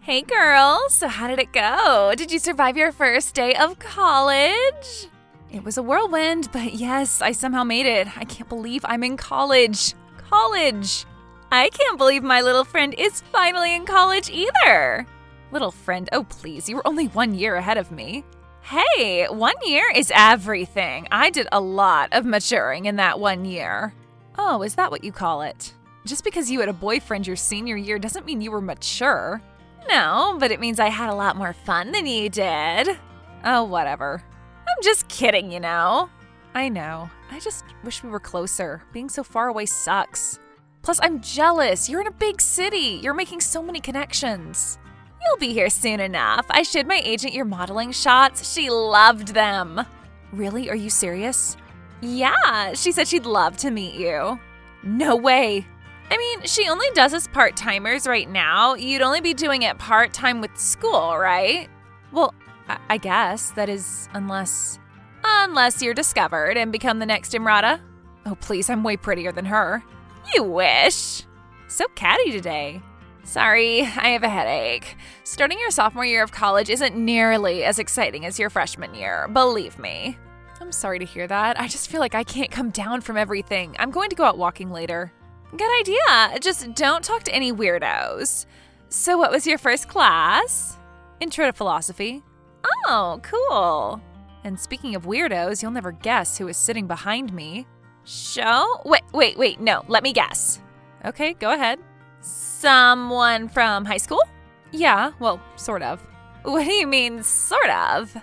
Hey girl, so how did it go? Did you survive your first day of college? It was a whirlwind, but yes, I somehow made it. I can't believe I'm in college. College! I can't believe my little friend is finally in college either. Little friend, oh please, you were only 1 year ahead of me. Hey, 1 year is everything. I did a lot of maturing in that 1 year. Oh, is that what you call it? Just because you had a boyfriend your senior year doesn't mean you were mature. No, but it means I had a lot more fun than you did. Oh, whatever. I'm just kidding, you know. I know. I just wish we were closer. Being so far away sucks. Plus, I'm jealous. You're in a big city. You're making so many connections. You'll be here soon enough. I showed my agent your modeling shots. She loved them. Really? Are you serious? Yeah, she said she'd love to meet you. No way. I mean, she only does us part-timers right now. You'd only be doing it part-time with school, right? Well, I guess. That is, unless you're discovered and become the next Imrata. Oh, please, I'm way prettier than her. You wish. So catty today. Sorry, I have a headache. Starting your sophomore year of college isn't nearly as exciting as your freshman year, believe me. I'm sorry to hear that. I just feel like I can't come down from everything. I'm going to go out walking later. Good idea. Just don't talk to any weirdos. So what was your first class? Intro to philosophy. Oh, cool. And speaking of weirdos, you'll never guess who is sitting behind me. Show? Wait, no, let me guess. Okay, go ahead. Someone from high school? Yeah, well, sort of. What do you mean, sort of?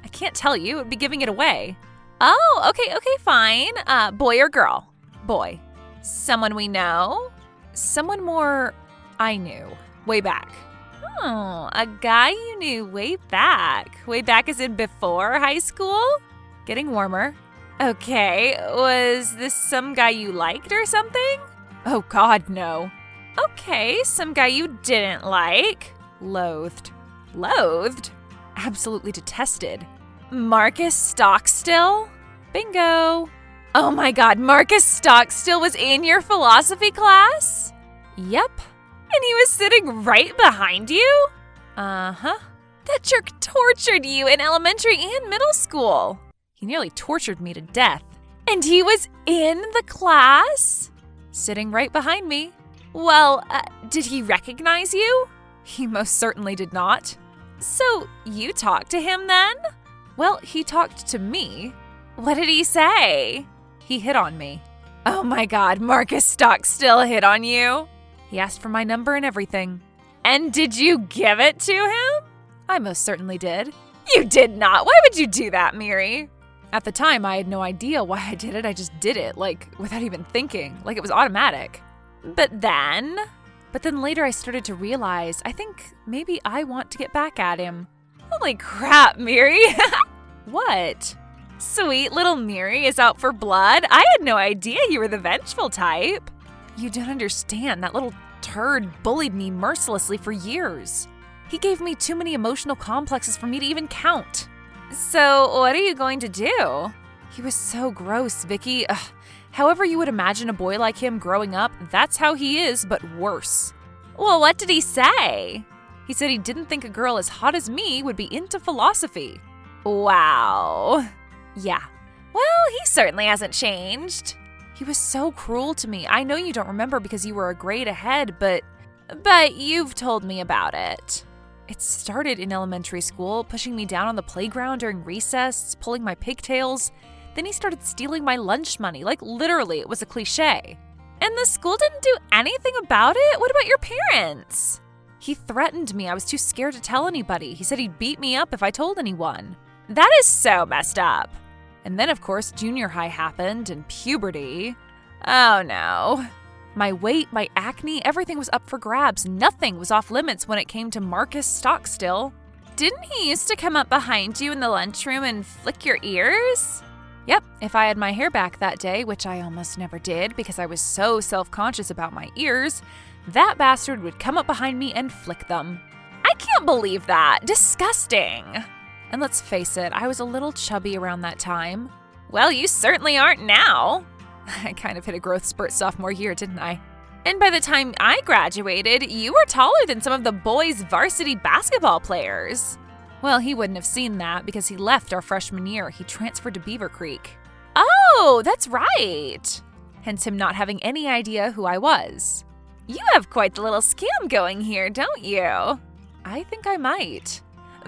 I can't tell you, it would be giving it away. Oh, okay, fine. Boy or girl? Boy. Someone we know? Someone more I knew, way back. Oh, a guy you knew way back. Way back as in before high school? Getting warmer. Okay, was this some guy you liked or something? Oh God, no. Okay, some guy you didn't like. Loathed. Loathed? Absolutely detested. Marcus Stockstill? Bingo. Oh my God, Marcus Stockstill was in your philosophy class? Yep. And he was sitting right behind you? Uh-huh. That jerk tortured you in elementary and middle school. He nearly tortured me to death. And he was in the class? Sitting right behind me. Well, did he recognize you? He most certainly did not. So you talked to him then? Well, he talked to me. What did he say? He hit on me. Oh my God, Marcus Stockstill hit on you? He asked for my number and everything. And did you give it to him? I most certainly did. You did not. Why would you do that, Miri? At the time, I had no idea why I did it. I just did it, without even thinking. It was automatic. But then later I started to realize, I think maybe I want to get back at him. Holy crap, Miri. What? Sweet little Miri is out for blood? I had no idea you were the vengeful type. You don't understand. That little turd bullied me mercilessly for years. He gave me too many emotional complexes for me to even count. So what are you going to do? He was so gross, Vicky. Ugh. However you would imagine a boy like him growing up, that's how he is, but worse. Well, what did he say? He said he didn't think a girl as hot as me would be into philosophy. Wow. Yeah. Well, he certainly hasn't changed. He was so cruel to me. I know you don't remember because you were a grade ahead, but you've told me about it. It started in elementary school, pushing me down on the playground during recess, pulling my pigtails. Then he started stealing my lunch money, literally, it was a cliche. And the school didn't do anything about it? What about your parents? He threatened me. I was too scared to tell anybody. He said he'd beat me up if I told anyone. That is so messed up. And then, of course, junior high happened and puberty. Oh no. My weight, my acne, everything was up for grabs. Nothing was off limits when it came to Marcus Stockstill. Didn't he used to come up behind you in the lunchroom and flick your ears? Yep, if I had my hair back that day, which I almost never did because I was so self-conscious about my ears, that bastard would come up behind me and flick them. I can't believe that. Disgusting. And let's face it, I was a little chubby around that time. Well, you certainly aren't now. I kind of hit a growth spurt sophomore year, didn't I? And by the time I graduated, you were taller than some of the boys' varsity basketball players. Well, he wouldn't have seen that because he left our freshman year. He transferred to Beaver Creek. Oh, that's right. Hence him not having any idea who I was. You have quite the little scam going here, don't you? I think I might.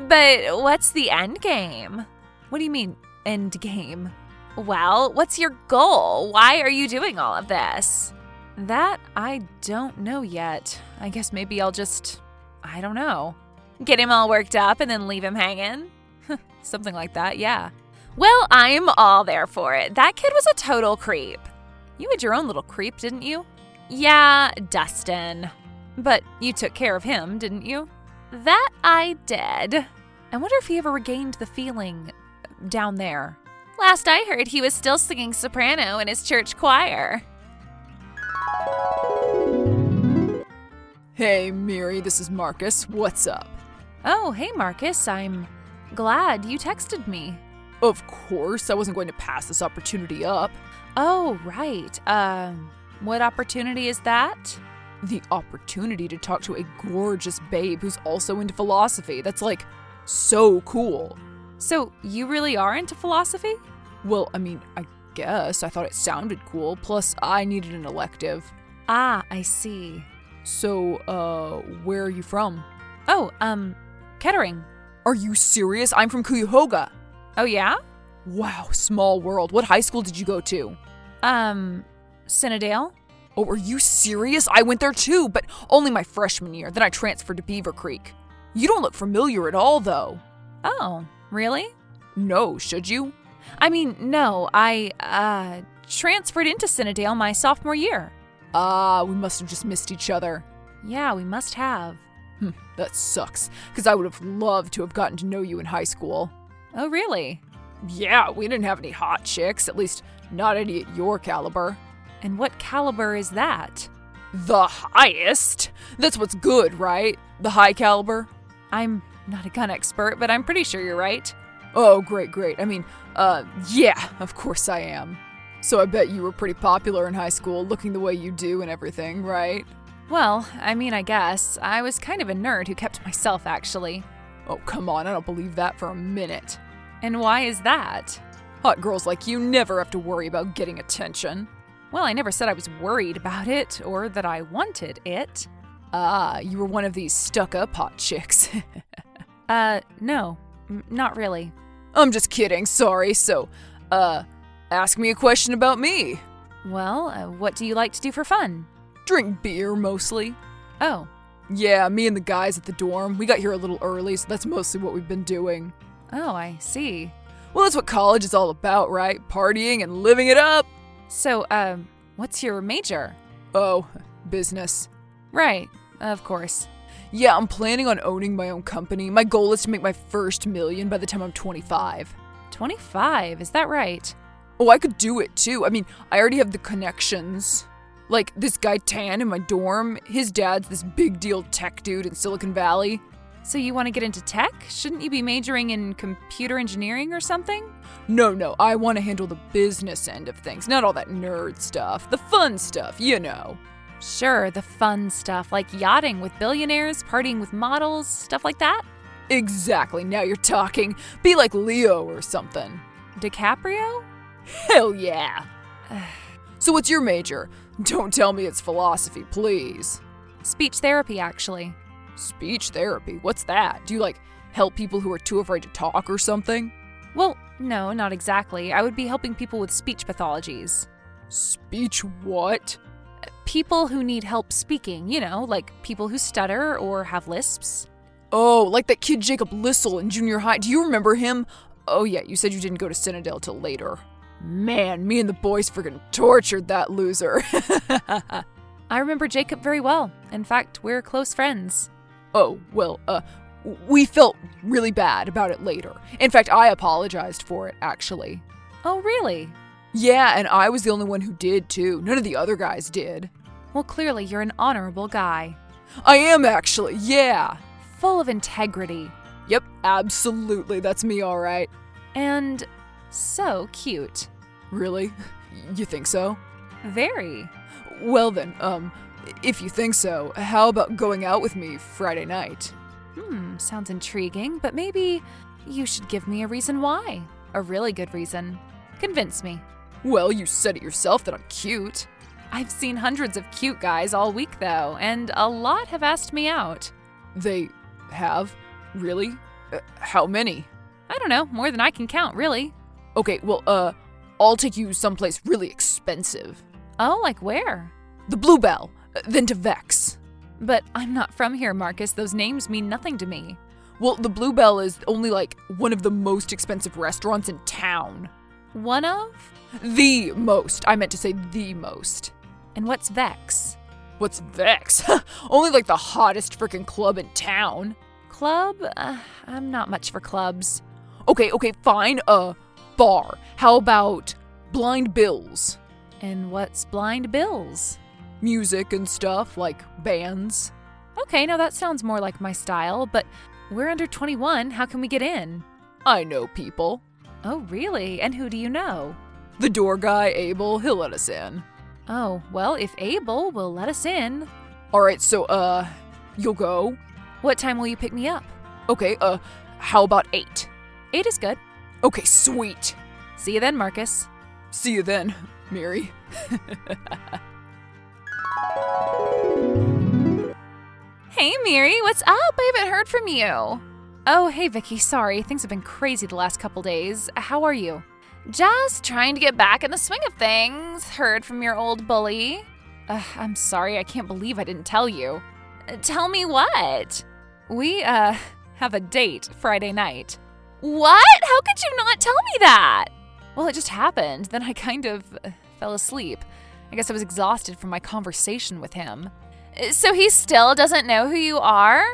But what's the end game? What do you mean, end game? Well, what's your goal? Why are you doing all of this? That I don't know yet. I guess maybe I'll just, I don't know. Get him all worked up and then leave him hanging? Something like that, yeah. Well, I'm all there for it. That kid was a total creep. You had your own little creep, didn't you? Yeah, Dustin. But you took care of him, didn't you? That I did. I wonder if he ever regained the feeling down there. Last I heard, he was still singing soprano in his church choir. Hey, Miri, this is Marcus. What's up? Oh, hey, Marcus. I'm glad you texted me. Of course, I wasn't going to pass this opportunity up. Oh, right. What opportunity is that? The opportunity to talk to a gorgeous babe who's also into philosophy. That's like so cool. So you really are into philosophy? Well, I mean, I guess. I thought it sounded cool. Plus, I needed an elective. Ah, I see. So, where are you from? Oh, Kettering. Are you serious? I'm from Cuyahoga. Oh, yeah? Wow, small world. What high school did you go to? Cinnadale? Oh, are you serious? I went there too, but only my freshman year. Then I transferred to Beaver Creek. You don't look familiar at all, though. Oh, really? No, should you? I mean, no, I, transferred into Cinnadale my sophomore year. We must have just missed each other. Yeah, we must have. That sucks, because I would have loved to have gotten to know you in high school. Oh, really? Yeah, we didn't have any hot chicks, at least not any at your caliber. And what caliber is that? The highest? That's what's good, right? The high caliber? I'm not a gun expert, but I'm pretty sure you're right. Oh, great. I mean, yeah, of course I am. So I bet you were pretty popular in high school, looking the way you do and everything, right? Well, I mean, I guess. I was kind of a nerd who kept to myself, actually. Oh, come on, I don't believe that for a minute. And why is that? Hot girls like you never have to worry about getting attention. Well, I never said I was worried about it, or that I wanted it. You were one of these stuck-up hot chicks. No, not really. I'm just kidding, sorry. So, ask me a question about me. Well, what do you like to do for fun? Drink beer, mostly. Oh. Yeah, me and the guys at the dorm. We got here a little early, so that's mostly what we've been doing. Oh, I see. Well, that's what college is all about, right? Partying and living it up. So, what's your major? Oh, business. Right, of course. Yeah, I'm planning on owning my own company. My goal is to make my first million by the time I'm 25. 25, is that right? Oh, I could do it too. I mean, I already have the connections. Like, this guy Tan in my dorm, his dad's this big deal tech dude in Silicon Valley. So you want to get into tech? Shouldn't you be majoring in computer engineering or something? No, I want to handle the business end of things, not all that nerd stuff. The fun stuff, you know. Sure, the fun stuff, like yachting with billionaires, partying with models, stuff like that? Exactly, now you're talking. Be like Leo or something. DiCaprio? Hell yeah. So what's your major? Don't tell me it's philosophy, please. Speech therapy, actually. Speech therapy? What's that? Do you, like, help people who are too afraid to talk or something? Well, no, not exactly. I would be helping people with speech pathologies. Speech what? People who need help speaking, you know, like people who stutter or have lisps. Oh, like that kid Jacob Lissel in junior high. Do you remember him? Oh yeah, you said you didn't go to Cinnadale till later. Man, me and the boys friggin' tortured that loser. I remember Jacob very well. In fact, we're close friends. Oh, well, we felt really bad about it later. In fact, I apologized for it, actually. Oh, really? Yeah, and I was the only one who did, too. None of the other guys did. Well, clearly you're an honorable guy. I am, actually, yeah. Full of integrity. Yep, absolutely, that's me, all right. And so cute. Really? You think so? Very. Well then, If you think so, how about going out with me Friday night? Sounds intriguing, but maybe you should give me a reason why. A really good reason. Convince me. Well, you said it yourself that I'm cute. I've seen hundreds of cute guys all week, though, and a lot have asked me out. They have? Really? How many? I don't know, more than I can count, really. Okay, well, I'll take you someplace really expensive. Oh, like where? The Bluebell, then to Vex. But I'm not from here, Marcus. Those names mean nothing to me. Well, the Bluebell is only like one of the most expensive restaurants in town. One of? The most. I meant to say the most. And what's Vex? What's Vex? Only like the hottest freaking club in town. Club? I'm not much for clubs. Okay, fine. Bar. How about Blind Bills? And what's Blind Bills? Music and stuff, like bands. Okay, now that sounds more like my style, but we're under 21. How can we get in? I know people. Oh, really? And who do you know? The door guy, Abel, he'll let us in. Oh, well, if Abel will let us in. Alright, so, you'll go? What time will you pick me up? Okay, how about 8? 8 is good. Okay, sweet. See you then, Marcus. See you then, Mary. Hey, Miri, what's up? I haven't heard from you. Oh, hey, Vicky, sorry. Things have been crazy the last couple days. How are you? Just trying to get back in the swing of things. Heard from your old bully. I'm sorry, I can't believe I didn't tell you. Tell me what? We, have a date Friday night. What? How could you not tell me that? Well, it just happened. Then I kind of fell asleep. I guess I was exhausted from my conversation with him. So he still doesn't know who you are?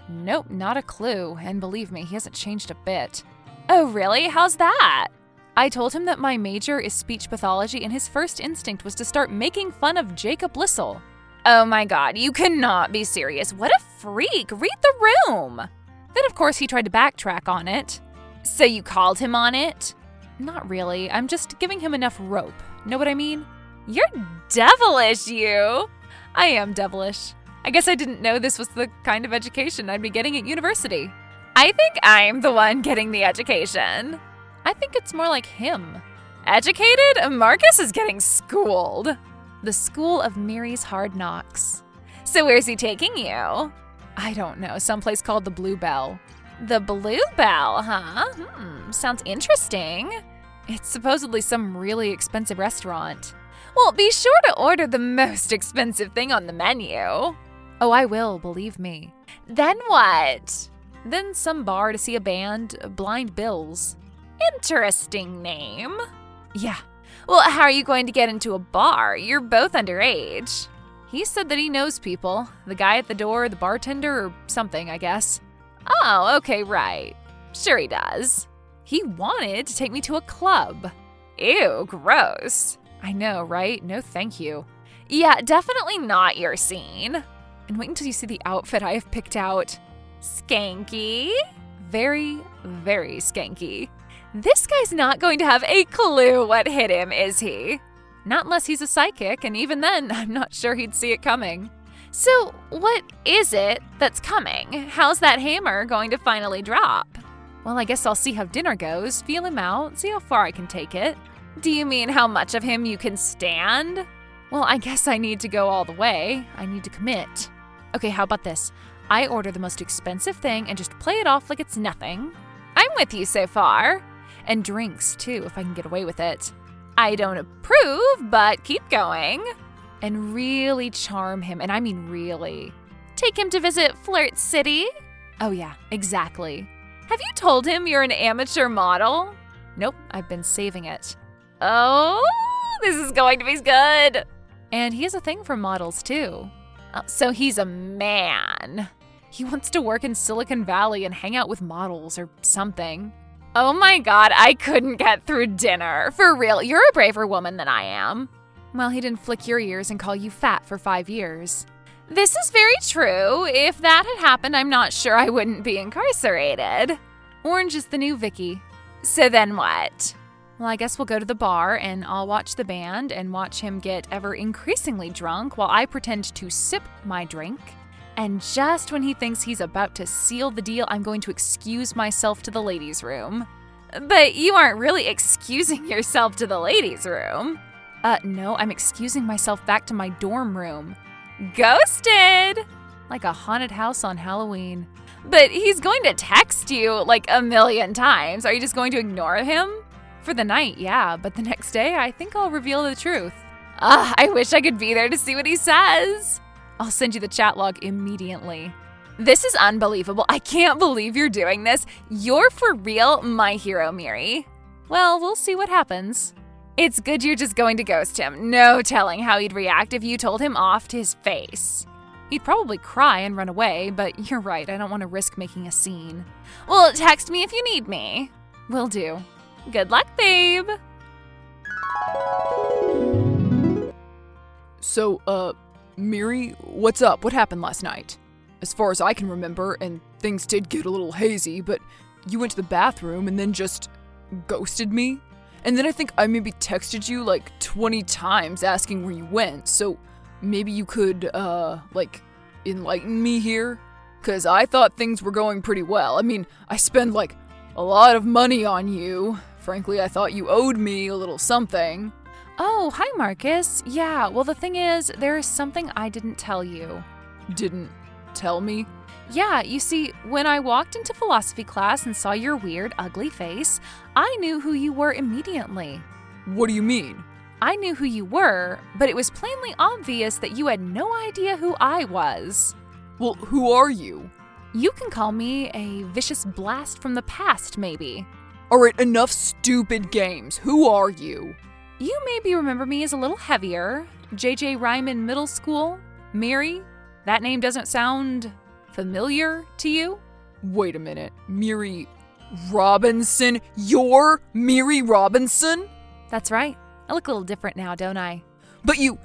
Nope, not a clue. And believe me, he hasn't changed a bit. Oh, really? How's that? I told him that my major is speech pathology and his first instinct was to start making fun of Jacob Lissel. Oh my god, you cannot be serious. What a freak. Read the room. Then, of course, he tried to backtrack on it. So you called him on it? Not really. I'm just giving him enough rope. Know what I mean? You're devilish, you. I am devilish. I guess I didn't know this was the kind of education I'd be getting at university. I think I'm the one getting the education. I think it's more like him. Educated? Marcus is getting schooled. The school of Miri's hard knocks. So where's he taking you? I don't know. Someplace called the Bluebell. The Bluebell, huh? Sounds interesting. It's supposedly some really expensive restaurant. Well, be sure to order the most expensive thing on the menu. Oh, I will, believe me. Then what? Then some bar to see a band, Blind Bills. Interesting name. Yeah. Well, how are you going to get into a bar? You're both underage. He said that he knows people. The guy at the door, the bartender, or something, I guess. Oh, okay, right. Sure he does. He wanted to take me to a club. Ew, gross. I know, right? No thank you. Yeah, definitely not your scene. And wait until you see the outfit I have picked out. Skanky. Very, very skanky. This guy's not going to have a clue what hit him, is he? Not unless he's a psychic, and even then, I'm not sure he'd see it coming. So, what is it that's coming? How's that hammer going to finally drop? Well, I guess I'll see how dinner goes, feel him out, see how far I can take it. Do you mean how much of him you can stand? Well, I guess I need to go all the way. I need to commit. Okay, how about this? I order the most expensive thing and just play it off like it's nothing. I'm with you so far. And drinks, too, if I can get away with it. I don't approve, but keep going. And really charm him, and I mean really. Take him to visit Flirt City? Oh yeah, exactly. Have you told him you're an amateur model? Nope, I've been saving it. Oh, this is going to be good. And he has a thing for models, too. Oh, so he's a man. He wants to work in Silicon Valley and hang out with models or something. Oh my god, I couldn't get through dinner. For real, you're a braver woman than I am. Well, he didn't flick your ears and call you fat for 5 years. This is very true. If that had happened, I'm not sure I wouldn't be incarcerated. Orange is the new Vicky. So then what? Well, I guess we'll go to the bar and I'll watch the band and watch him get ever increasingly drunk while I pretend to sip my drink. And just when he thinks he's about to seal the deal, I'm going to excuse myself to the ladies' room. But you aren't really excusing yourself to the ladies' room. No, I'm excusing myself back to my dorm room. Ghosted! Like a haunted house on Halloween. But he's going to text you like a million times. Are you just going to ignore him? For the night, yeah, but the next day, I think I'll reveal the truth. I wish I could be there to see what he says. I'll send you the chat log immediately. This is unbelievable. I can't believe you're doing this. You're for real my hero, Miri. Well, we'll see what happens. It's good you're just going to ghost him. No telling how he'd react if you told him off to his face. He'd probably cry and run away, but you're right, I don't want to risk making a scene. Well, text me if you need me. Will do. Good luck, babe. So, Miri, what's up? What happened last night? As far as I can remember, and things did get a little hazy, but you went to the bathroom and then just ghosted me? And then I think I maybe texted you like 20 times asking where you went, so maybe you could, enlighten me here? 'Cause I thought things were going pretty well. I mean, I spend like a lot of money on you. Frankly, I thought you owed me a little something. Oh, hi, Marcus. Yeah, well, the thing is, there is something I didn't tell you. Didn't tell me? Yeah, you see, when I walked into philosophy class and saw your weird, ugly face, I knew who you were immediately. What do you mean? I knew who you were, but it was plainly obvious that you had no idea who I was. Well, who are you? You can call me a vicious blast from the past, maybe. Alright, enough stupid games. Who are you? You maybe remember me as a little heavier. J.J. Ryman Middle School? Miri? That name doesn't sound familiar to you? Wait a minute. Miri Robinson? You're Miri Robinson? That's right. I look a little different now, don't I? But you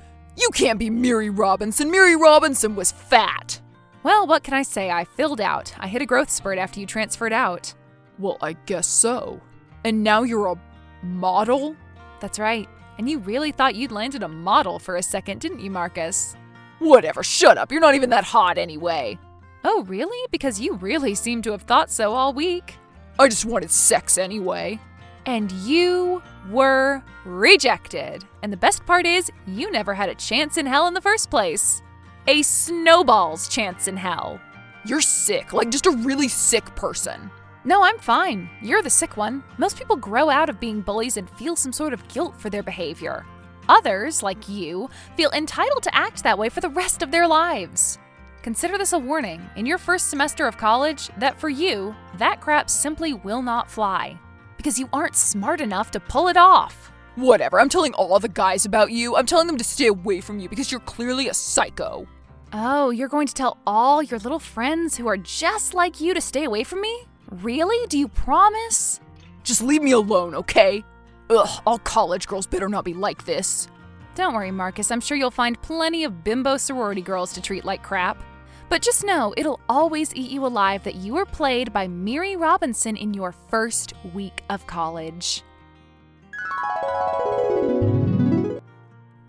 can't be Miri Robinson. Miri Robinson was fat. Well, what can I say? I filled out. I hit a growth spurt after you transferred out. Well, I guess so. And now you're a model? That's right. And you really thought you'd landed a model for a second, didn't you, Marcus? Whatever, shut up. You're not even that hot anyway. Oh, really? Because you really seem to have thought so all week. I just wanted sex anyway. And you were rejected. And the best part is, you never had a chance in hell in the first place. A snowball's chance in hell. You're sick, like just a really sick person. No, I'm fine. You're the sick one. Most people grow out of being bullies and feel some sort of guilt for their behavior. Others, like you, feel entitled to act that way for the rest of their lives. Consider this a warning, in your first semester of college, that for you, that crap simply will not fly. Because you aren't smart enough to pull it off. Whatever, I'm telling all the guys about you. I'm telling them to stay away from you because you're clearly a psycho. Oh, you're going to tell all your little friends who are just like you to stay away from me? Really? Do you promise? Just leave me alone, okay? Ugh, all college girls better not be like this. Don't worry, Marcus. I'm sure you'll find plenty of bimbo sorority girls to treat like crap. But just know, it'll always eat you alive that you were played by Miri Robinson in your first week of college.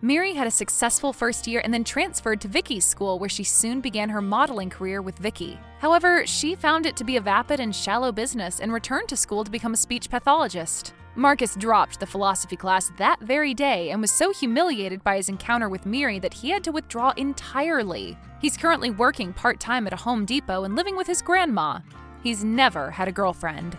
Miri had a successful first year and then transferred to Vicky's school, where she soon began her modeling career with Vicky. However, she found it to be a vapid and shallow business and returned to school to become a speech pathologist. Marcus dropped the philosophy class that very day and was so humiliated by his encounter with Miri that he had to withdraw entirely. He's currently working part-time at a Home Depot and living with his grandma. He's never had a girlfriend.